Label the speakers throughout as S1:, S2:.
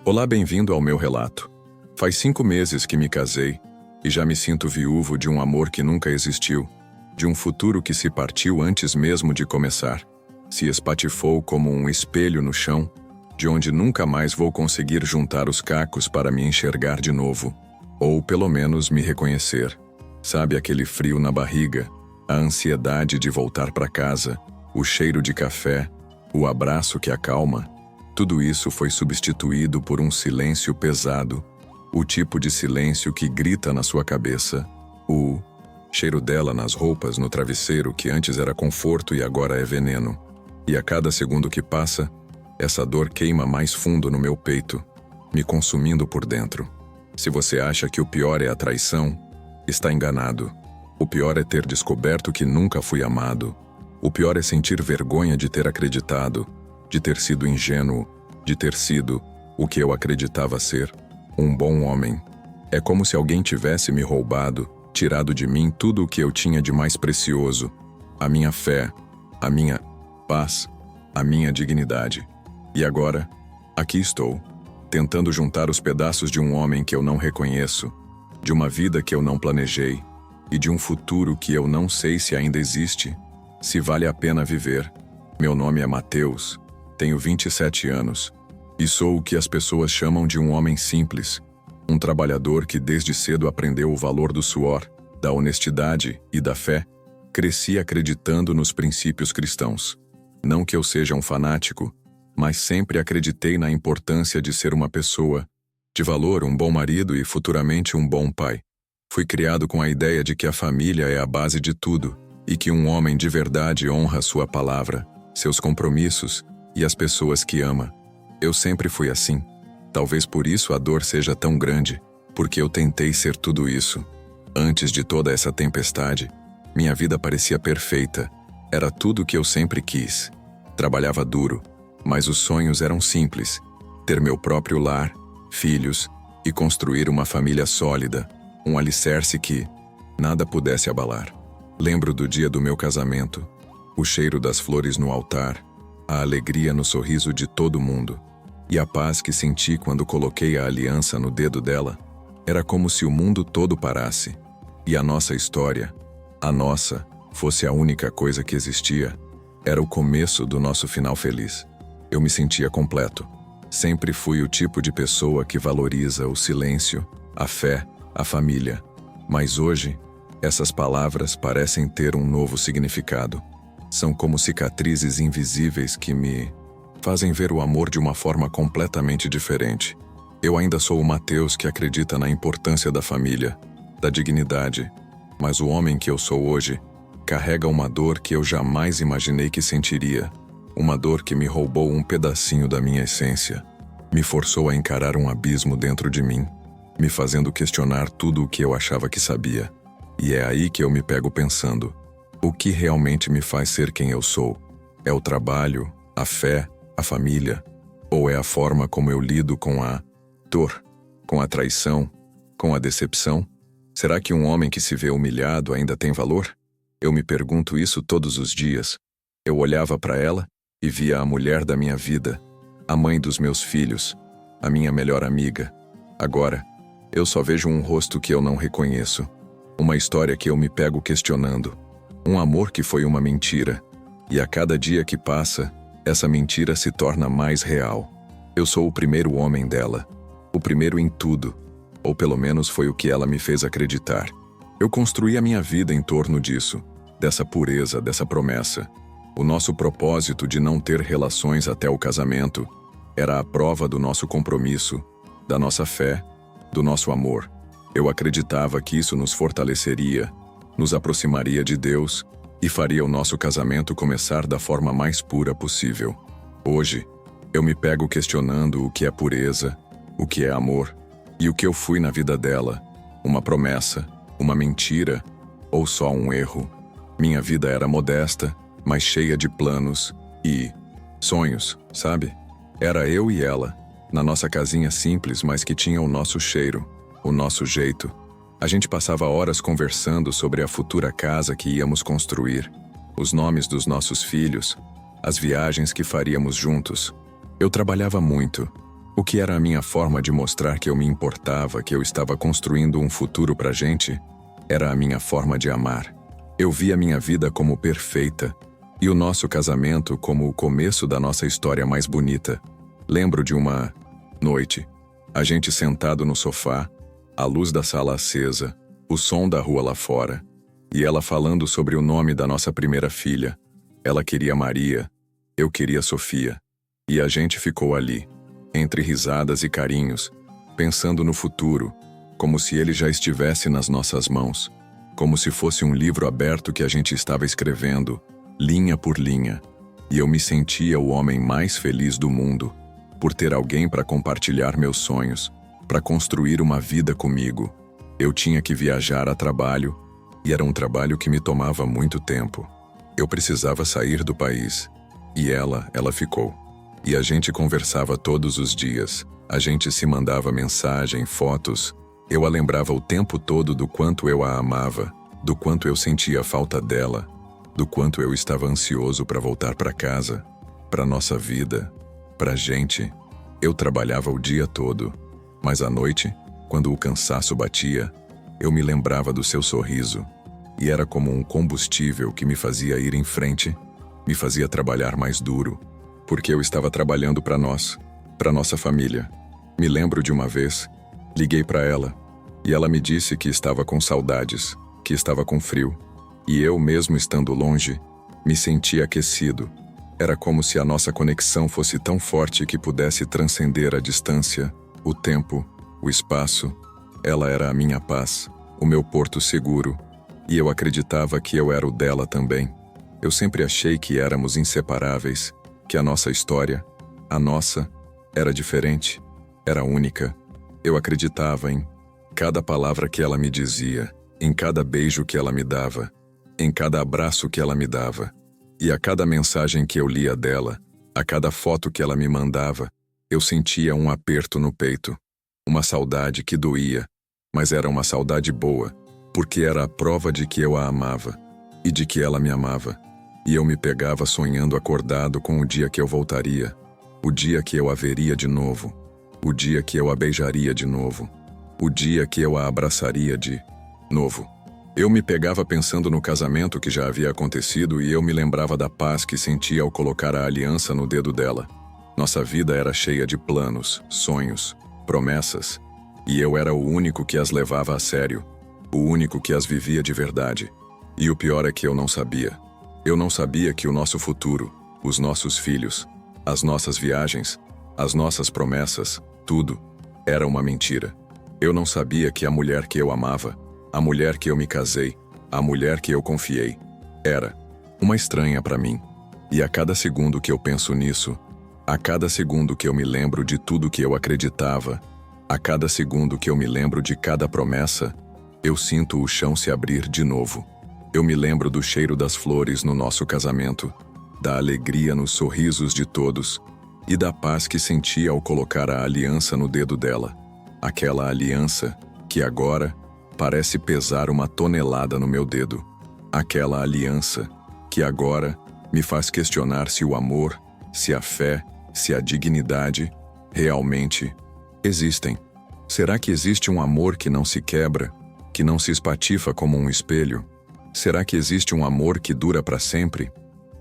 S1: Olá, bem-vindo ao meu relato. Faz 5 meses que me casei e já me sinto viúvo de um amor que nunca existiu, de um futuro que se partiu antes mesmo de começar, se espatifou como um espelho no chão, de onde nunca mais vou conseguir juntar os cacos para me enxergar de novo, ou pelo menos me reconhecer. Sabe aquele frio na barriga, a ansiedade de voltar para casa, o cheiro de café, o abraço que acalma? Tudo isso foi substituído por um silêncio pesado, o tipo de silêncio que grita na sua cabeça, o cheiro dela nas roupas, no travesseiro que antes era conforto e agora é veneno. E a cada segundo que passa, essa dor queima mais fundo no meu peito, me consumindo por dentro. Se você acha que o pior é a traição, está enganado. O pior é ter descoberto que nunca fui amado. O pior é sentir vergonha de ter acreditado, de ter sido ingênuo, de ter sido o que eu acreditava ser, um bom homem. É como se alguém tivesse me roubado, tirado de mim tudo o que eu tinha de mais precioso, a minha fé, a minha paz, a minha dignidade. E agora, aqui estou, tentando juntar os pedaços de um homem que eu não reconheço, de uma vida que eu não planejei, e de um futuro que eu não sei se ainda existe, se vale a pena viver. Meu nome é Mateus, tenho 27 anos, e sou o que as pessoas chamam de um homem simples, um trabalhador que desde cedo aprendeu o valor do suor, da honestidade e da fé. Cresci acreditando nos princípios cristãos. Não que eu seja um fanático, mas sempre acreditei na importância de ser uma pessoa de valor, um bom marido e futuramente um bom pai. Fui criado com a ideia de que a família é a base de tudo e que um homem de verdade honra sua palavra, seus compromissos e as pessoas que ama. Eu sempre fui assim. Talvez por isso a dor seja tão grande, porque eu tentei ser tudo isso. Antes de toda essa tempestade, minha vida parecia perfeita. Era tudo o que eu sempre quis. Trabalhava duro, mas os sonhos eram simples: ter meu próprio lar, filhos e construir uma família sólida, um alicerce que nada pudesse abalar. Lembro do dia do meu casamento, o cheiro das flores no altar, a alegria no sorriso de todo mundo e a paz que senti quando coloquei a aliança no dedo dela. Era como se o mundo todo parasse e a nossa história, a nossa, fosse a única coisa que existia. Era o começo do nosso final feliz. Eu me sentia completo. Sempre fui o tipo de pessoa que valoriza o silêncio, a fé, a família. Mas hoje, essas palavras parecem ter um novo significado. São como cicatrizes invisíveis que me fazem ver o amor de uma forma completamente diferente. Eu ainda sou o Mateus que acredita na importância da família, da dignidade, mas o homem que eu sou hoje carrega uma dor que eu jamais imaginei que sentiria. Uma dor que me roubou um pedacinho da minha essência, me forçou a encarar um abismo dentro de mim, me fazendo questionar tudo o que eu achava que sabia. E é aí que eu me pego pensando: o que realmente me faz ser quem eu sou? É o trabalho, a fé, a família? Ou é a forma como eu lido com a dor, com a traição, com a decepção? Será que um homem que se vê humilhado ainda tem valor? Eu me pergunto isso todos os dias. Eu olhava para ela e via a mulher da minha vida, a mãe dos meus filhos, a minha melhor amiga. Agora, eu só vejo um rosto que eu não reconheço, uma história que eu me pego questionando, um amor que foi uma mentira, e a cada dia que passa, essa mentira se torna mais real. Eu sou o primeiro homem dela, o primeiro em tudo, ou pelo menos foi o que ela me fez acreditar. Eu construí a minha vida em torno disso, dessa pureza, dessa promessa. O nosso propósito de não ter relações até o casamento era a prova do nosso compromisso, da nossa fé, do nosso amor. Eu acreditava que isso nos fortaleceria, nos aproximaria de Deus e faria o nosso casamento começar da forma mais pura possível. Hoje, eu me pego questionando o que é pureza, o que é amor e o que eu fui na vida dela: uma promessa, uma mentira ou só um erro. Minha vida era modesta, mas cheia de planos e sonhos, sabe? Era eu e ela, na nossa casinha simples, mas que tinha o nosso cheiro, o nosso jeito. A gente passava horas conversando sobre a futura casa que íamos construir, os nomes dos nossos filhos, as viagens que faríamos juntos. Eu trabalhava muito, O que era a minha forma de mostrar que eu me importava, que eu estava construindo um futuro pra gente, era a minha forma de amar. Eu via minha vida como perfeita e o nosso casamento como o começo da nossa história mais bonita. Lembro de uma noite, a gente sentado no sofá, a luz da sala acesa, o som da rua lá fora, e ela falando sobre o nome da nossa primeira filha. Ela queria Maria, eu queria Sofia. E a gente ficou ali, entre risadas e carinhos, pensando no futuro, como se ele já estivesse nas nossas mãos, como se fosse um livro aberto que a gente estava escrevendo, linha por linha. E eu me sentia o homem mais feliz do mundo, por ter alguém para compartilhar meus sonhos, para construir uma vida comigo. Eu tinha que viajar a trabalho, e era um trabalho que me tomava muito tempo. Eu precisava sair do país, e ela ficou. E a gente conversava todos os dias, a gente se mandava mensagem, fotos. Eu a lembrava o tempo todo do quanto eu a amava, do quanto eu sentia falta dela, do quanto eu estava ansioso para voltar para casa, para nossa vida, pra gente. Eu trabalhava o dia todo, mas à noite, quando o cansaço batia, eu me lembrava do seu sorriso, e era como um combustível que me fazia ir em frente, me fazia trabalhar mais duro, porque eu estava trabalhando para nós, para nossa família. Me lembro de uma vez, liguei para ela, e ela me disse que estava com saudades, que estava com frio, e eu, mesmo estando longe, me sentia aquecido. Era como se a nossa conexão fosse tão forte que pudesse transcender a distância, o tempo, o espaço. Ela era a minha paz, o meu porto seguro, e eu acreditava que eu era o dela também. Eu sempre achei que éramos inseparáveis, que a nossa história, a nossa, era diferente, era única. Eu acreditava em cada palavra que ela me dizia, em cada beijo que ela me dava, em cada abraço que ela me dava, e a cada mensagem que eu lia dela, a cada foto que ela me mandava, eu sentia um aperto no peito, uma saudade que doía, mas era uma saudade boa, porque era a prova de que eu a amava, e de que ela me amava. E eu me pegava sonhando acordado com o dia que eu voltaria, o dia que eu a veria de novo, o dia que eu a beijaria de novo, o dia que eu a abraçaria de novo. Eu me pegava pensando no casamento que já havia acontecido e eu me lembrava da paz que sentia ao colocar a aliança no dedo dela. Nossa vida era cheia de planos, sonhos, promessas, e eu era o único que as levava a sério, o único que as vivia de verdade. E o pior é que eu não sabia. Eu não sabia que o nosso futuro, os nossos filhos, as nossas viagens, as nossas promessas, tudo, era uma mentira. Eu não sabia que a mulher que eu amava, a mulher que eu me casei, a mulher que eu confiei, era uma estranha para mim. E a cada segundo que eu penso nisso, a cada segundo que eu me lembro de tudo que eu acreditava, a cada segundo que eu me lembro de cada promessa, eu sinto o chão se abrir de novo. Eu me lembro do cheiro das flores no nosso casamento, da alegria nos sorrisos de todos e da paz que senti ao colocar a aliança no dedo dela. Aquela aliança que agora parece pesar uma tonelada no meu dedo. Aquela aliança que agora me faz questionar se o amor, se a fé, se a dignidade realmente existem. Será que existe um amor que não se quebra, que não se espatifa como um espelho? Será que existe um amor que dura para sempre?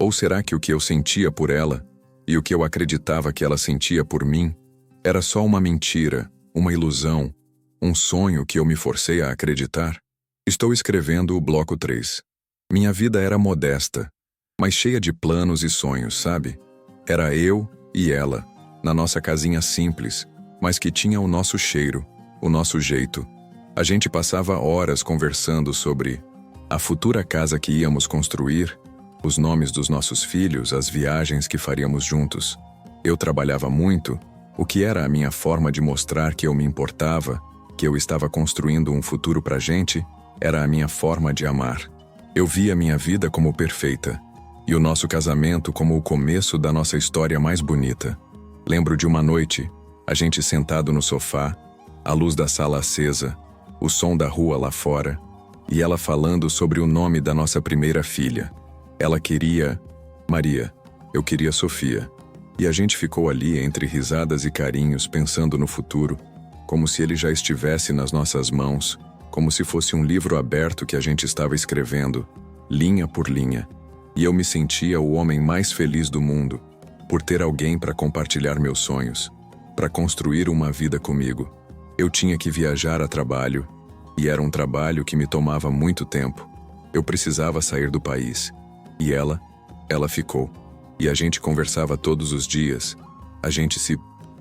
S1: Ou será que o que eu sentia por ela, e o que eu acreditava que ela sentia por mim, era só uma mentira, uma ilusão, um sonho que eu me forcei a acreditar? Estou escrevendo o bloco 3. Minha vida era modesta, mas cheia de planos e sonhos, sabe? Era eu e ela, na nossa casinha simples, mas que tinha o nosso cheiro, o nosso jeito. A gente passava horas conversando sobre a futura casa que íamos construir, os nomes dos nossos filhos, as viagens que faríamos juntos. Eu trabalhava muito, o que era a minha forma de mostrar que eu me importava, que eu estava construindo um futuro pra gente, era a minha forma de amar. Eu via minha vida como perfeita, e o nosso casamento como o começo da nossa história mais bonita. Lembro de uma noite, a gente sentado no sofá, a luz da sala acesa, o som da rua lá fora, e ela falando sobre o nome da nossa primeira filha. Ela queria Maria, eu queria Sofia. E a gente ficou ali entre risadas e carinhos, pensando no futuro, como se ele já estivesse nas nossas mãos, como se fosse um livro aberto que a gente estava escrevendo, linha por linha. E eu me sentia o homem mais feliz do mundo, por ter alguém para compartilhar meus sonhos, para construir uma vida comigo. Eu tinha que viajar a trabalho, e era um trabalho que me tomava muito tempo. Eu precisava sair do país. E ela ficou. E a gente conversava todos os dias. A gente se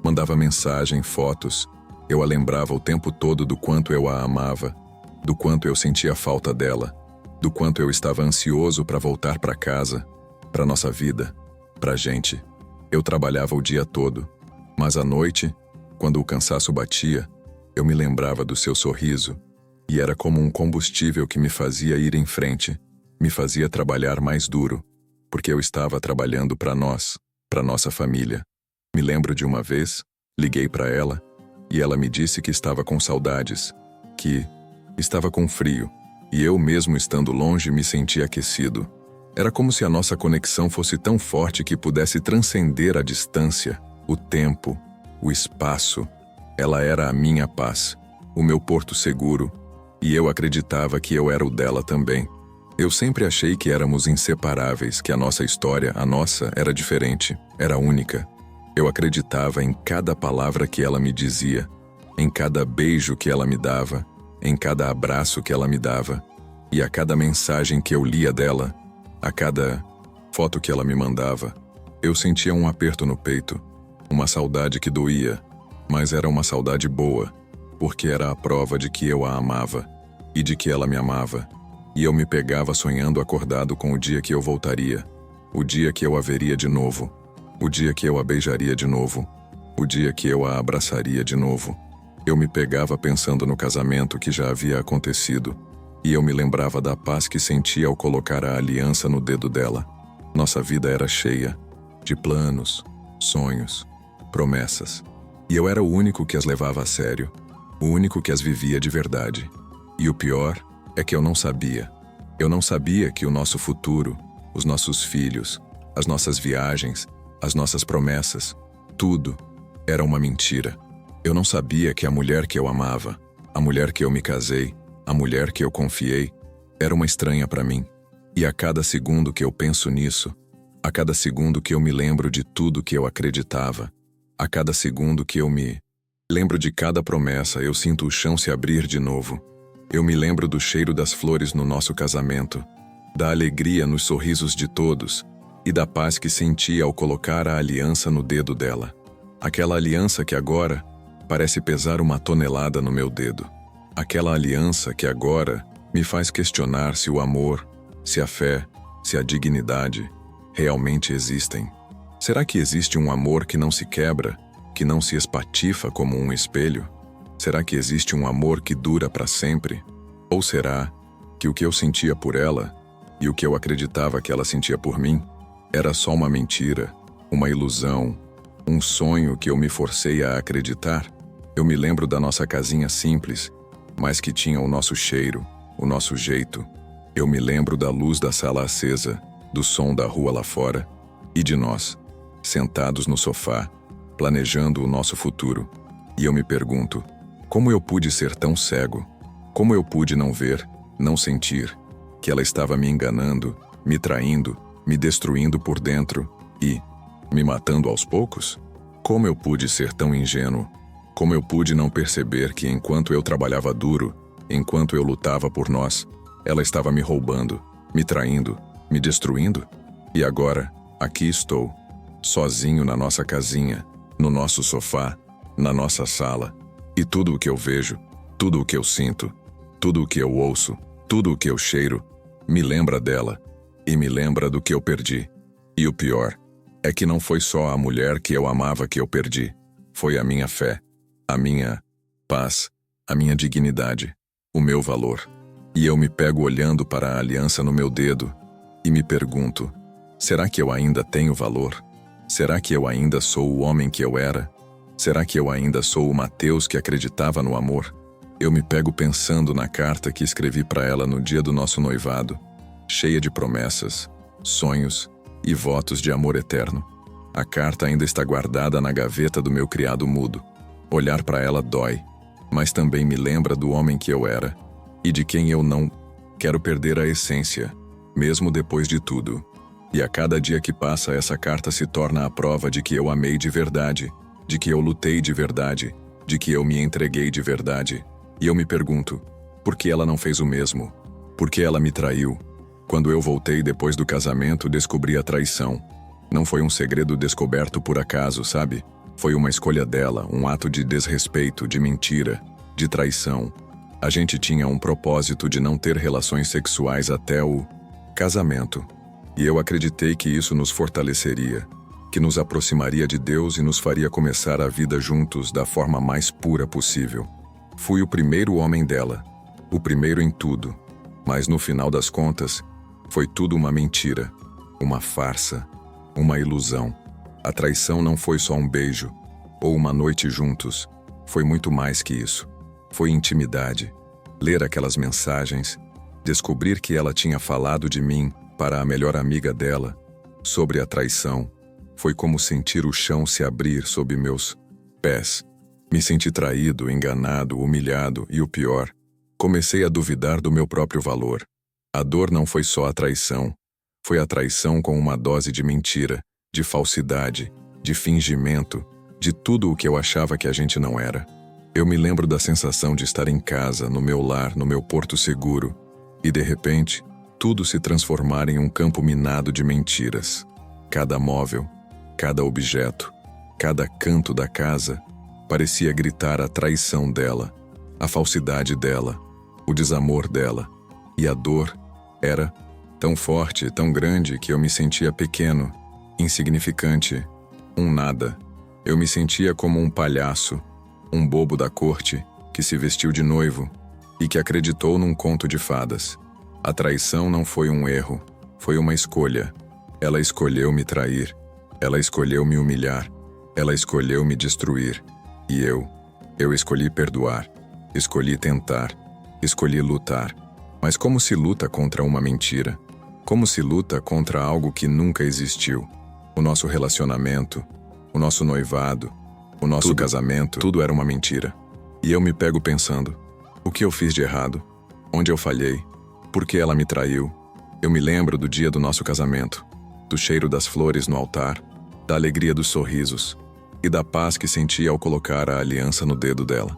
S1: mandava mensagem, fotos. Eu a lembrava o tempo todo do quanto eu a amava, do quanto eu sentia falta dela, do quanto eu estava ansioso para voltar para casa, para nossa vida, pra gente. Eu trabalhava o dia todo, mas à noite, quando o cansaço batia, eu me lembrava do seu sorriso, e era como um combustível que me fazia ir em frente, me fazia trabalhar mais duro, porque eu estava trabalhando para nós, para nossa família. Me lembro de uma vez, liguei para ela, e ela me disse que estava com saudades, que estava com frio, e eu mesmo estando longe me sentia aquecido. Era como se a nossa conexão fosse tão forte que pudesse transcender a distância, o tempo, o espaço. Ela era a minha paz, o meu porto seguro, e eu acreditava que eu era o dela também. Eu sempre achei que éramos inseparáveis, que a nossa história, a nossa, era diferente, era única. Eu acreditava em cada palavra que ela me dizia, em cada beijo que ela me dava, em cada abraço que ela me dava, e a cada mensagem que eu lia dela, a cada foto que ela me mandava. Eu sentia um aperto no peito, uma saudade que doía, mas era uma saudade boa, porque era a prova de que eu a amava, e de que ela me amava. E eu me pegava sonhando acordado com o dia que eu voltaria, o dia que eu a veria de novo, o dia que eu a beijaria de novo, o dia que eu a abraçaria de novo. Eu me pegava pensando no casamento que já havia acontecido, e eu me lembrava da paz que sentia ao colocar a aliança no dedo dela. Nossa vida era cheia de planos, sonhos, promessas. E eu era o único que as levava a sério, o único que as vivia de verdade. E o pior é que eu não sabia. Eu não sabia que o nosso futuro, os nossos filhos, as nossas viagens, as nossas promessas, tudo era uma mentira. Eu não sabia que a mulher que eu amava, a mulher que eu me casei, a mulher que eu confiei, era uma estranha para mim. E a cada segundo que eu penso nisso, a cada segundo que eu me lembro de tudo que eu acreditava, a cada segundo que eu me lembro de cada promessa, eu sinto o chão se abrir de novo. Eu me lembro do cheiro das flores no nosso casamento, da alegria nos sorrisos de todos e da paz que senti ao colocar a aliança no dedo dela. Aquela aliança que agora parece pesar uma tonelada no meu dedo. Aquela aliança que agora me faz questionar se o amor, se a fé, se a dignidade realmente existem. Será que existe um amor que não se quebra, que não se espatifa como um espelho? Será que existe um amor que dura para sempre? Ou será que o que eu sentia por ela e o que eu acreditava que ela sentia por mim era só uma mentira, uma ilusão, um sonho que eu me forcei a acreditar? Eu me lembro da nossa casinha simples, mas que tinha o nosso cheiro, o nosso jeito. Eu me lembro da luz da sala acesa, do som da rua lá fora e de nós, sentados no sofá, planejando o nosso futuro. E eu me pergunto, como eu pude ser tão cego? Como eu pude não ver, não sentir, que ela estava me enganando, me traindo, me destruindo por dentro e me matando aos poucos? Como eu pude ser tão ingênuo? Como eu pude não perceber que enquanto eu trabalhava duro, enquanto eu lutava por nós, ela estava me roubando, me traindo, me destruindo? E agora, aqui estou, sozinho na nossa casinha, no nosso sofá, na nossa sala. E tudo o que eu vejo, tudo o que eu sinto, tudo o que eu ouço, tudo o que eu cheiro, me lembra dela e me lembra do que eu perdi. E o pior é que não foi só a mulher que eu amava que eu perdi. Foi a minha fé, a minha paz, a minha dignidade, o meu valor. E eu me pego olhando para a aliança no meu dedo e me pergunto, será que eu ainda tenho valor? Será que eu ainda sou o homem que eu era? Será que eu ainda sou o Mateus que acreditava no amor? Eu me pego pensando na carta que escrevi para ela no dia do nosso noivado, cheia de promessas, sonhos e votos de amor eterno. A carta ainda está guardada na gaveta do meu criado mudo. Olhar para ela dói, mas também me lembra do homem que eu era e de quem eu não quero perder a essência, mesmo depois de tudo. E a cada dia que passa, essa carta se torna a prova de que eu amei de verdade, de que eu lutei de verdade, de que eu me entreguei de verdade. E eu me pergunto, por que ela não fez o mesmo? Por que ela me traiu? Quando eu voltei depois do casamento, descobri a traição. Não foi um segredo descoberto por acaso, sabe? Foi uma escolha dela, um ato de desrespeito, de mentira, de traição. A gente tinha um propósito de não ter relações sexuais até o casamento. E eu acreditei que isso nos fortaleceria, que nos aproximaria de Deus e nos faria começar a vida juntos da forma mais pura possível. Fui o primeiro homem dela, o primeiro em tudo. Mas no final das contas, foi tudo uma mentira, uma farsa, uma ilusão. A traição não foi só um beijo ou uma noite juntos, foi muito mais que isso. Foi intimidade. Ler aquelas mensagens, descobrir que ela tinha falado de mim para a melhor amiga dela sobre a traição, foi como sentir o chão se abrir sob meus pés. Me senti traído, enganado, humilhado e o pior, comecei a duvidar do meu próprio valor. A dor não foi só a traição, foi a traição com uma dose de mentira, de falsidade, de fingimento, de tudo o que eu achava que a gente não era. Eu me lembro da sensação de estar em casa, no meu lar, no meu porto seguro, e de repente, tudo se transformar em um campo minado de mentiras. Cada móvel, cada objeto, cada canto da casa parecia gritar a traição dela, a falsidade dela, o desamor dela. E a dor era tão forte, tão grande que eu me sentia pequeno, insignificante, um nada. Eu me sentia como um palhaço, um bobo da corte que se vestiu de noivo e que acreditou num conto de fadas. A traição não foi um erro, foi uma escolha. Ela escolheu me trair, ela escolheu me humilhar, ela escolheu me destruir. E eu escolhi perdoar, escolhi tentar, escolhi lutar. Mas como se luta contra uma mentira? Como se luta contra algo que nunca existiu? O nosso relacionamento, o nosso noivado, o nosso casamento, tudo era uma mentira. E eu me pego pensando, o que eu fiz de errado? Onde eu falhei? Por que ela me traiu? Eu me lembro do dia do nosso casamento, do cheiro das flores no altar, da alegria dos sorrisos e da paz que senti ao colocar a aliança no dedo dela.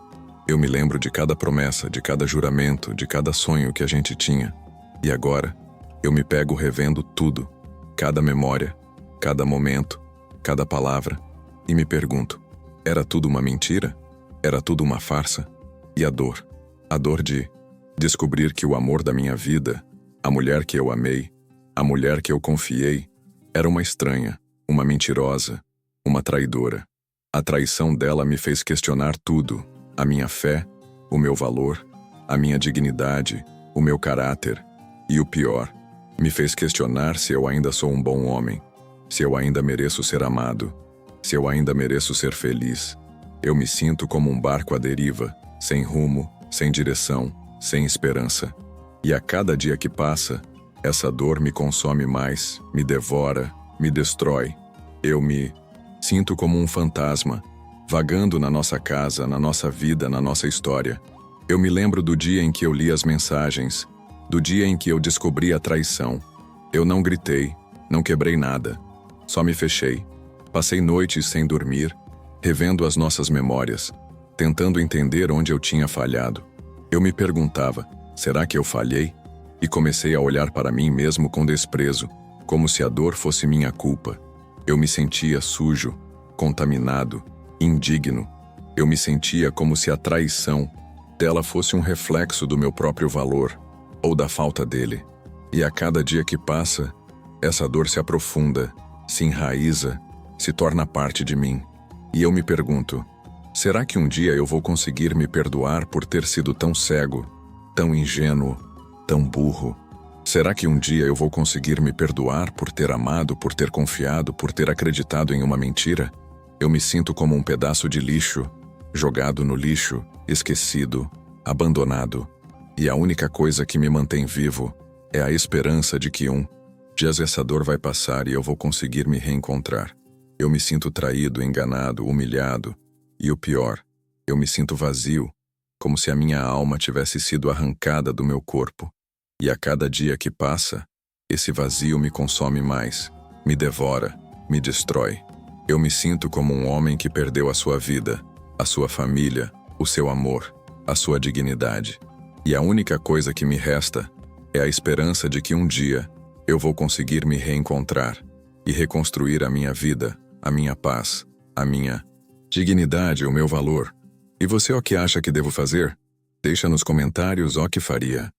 S1: Eu me lembro de cada promessa, de cada juramento, de cada sonho que a gente tinha. E agora, eu me pego revendo tudo, cada memória, cada momento, cada palavra, e me pergunto, era tudo uma mentira? Era tudo uma farsa? E a dor de descobrir que o amor da minha vida, a mulher que eu amei, a mulher que eu confiei, era uma estranha, uma mentirosa, uma traidora. A traição dela me fez questionar tudo, a minha fé, o meu valor, a minha dignidade, o meu caráter, e o pior, me fez questionar se eu ainda sou um bom homem, se eu ainda mereço ser amado, se eu ainda mereço ser feliz. Eu me sinto como um barco à deriva, sem rumo, sem direção, sem esperança. E a cada dia que passa, essa dor me consome mais, me devora, me destrói. Eu me sinto como um fantasma, vagando na nossa casa, na nossa vida, na nossa história. Eu me lembro do dia em que eu li as mensagens, do dia em que eu descobri a traição. Eu não gritei, não quebrei nada, só me fechei. Passei noites sem dormir, revendo as nossas memórias, tentando entender onde eu tinha falhado. Eu me perguntava, será que eu falhei? E comecei a olhar para mim mesmo com desprezo, como se a dor fosse minha culpa. Eu me sentia sujo, contaminado, indigno. Eu me sentia como se a traição dela fosse um reflexo do meu próprio valor, ou da falta dele. E a cada dia que passa, essa dor se aprofunda, se enraiza, se torna parte de mim. E eu me pergunto, será que um dia eu vou conseguir me perdoar por ter sido tão cego, tão ingênuo, tão burro? Será que um dia eu vou conseguir me perdoar por ter amado, por ter confiado, por ter acreditado em uma mentira? Eu me sinto como um pedaço de lixo, jogado no lixo, esquecido, abandonado. E a única coisa que me mantém vivo é a esperança de que um dia essa dor vai passar e eu vou conseguir me reencontrar. Eu me sinto traído, enganado, humilhado. E o pior, eu me sinto vazio, como se a minha alma tivesse sido arrancada do meu corpo. E a cada dia que passa, esse vazio me consome mais, me devora, me destrói. Eu me sinto como um homem que perdeu a sua vida, a sua família, o seu amor, a sua dignidade. E a única coisa que me resta é a esperança de que um dia eu vou conseguir me reencontrar e reconstruir a minha vida, a minha paz, a minha dignidade, o meu valor. E você o que acha que devo fazer? Deixa nos comentários o que faria.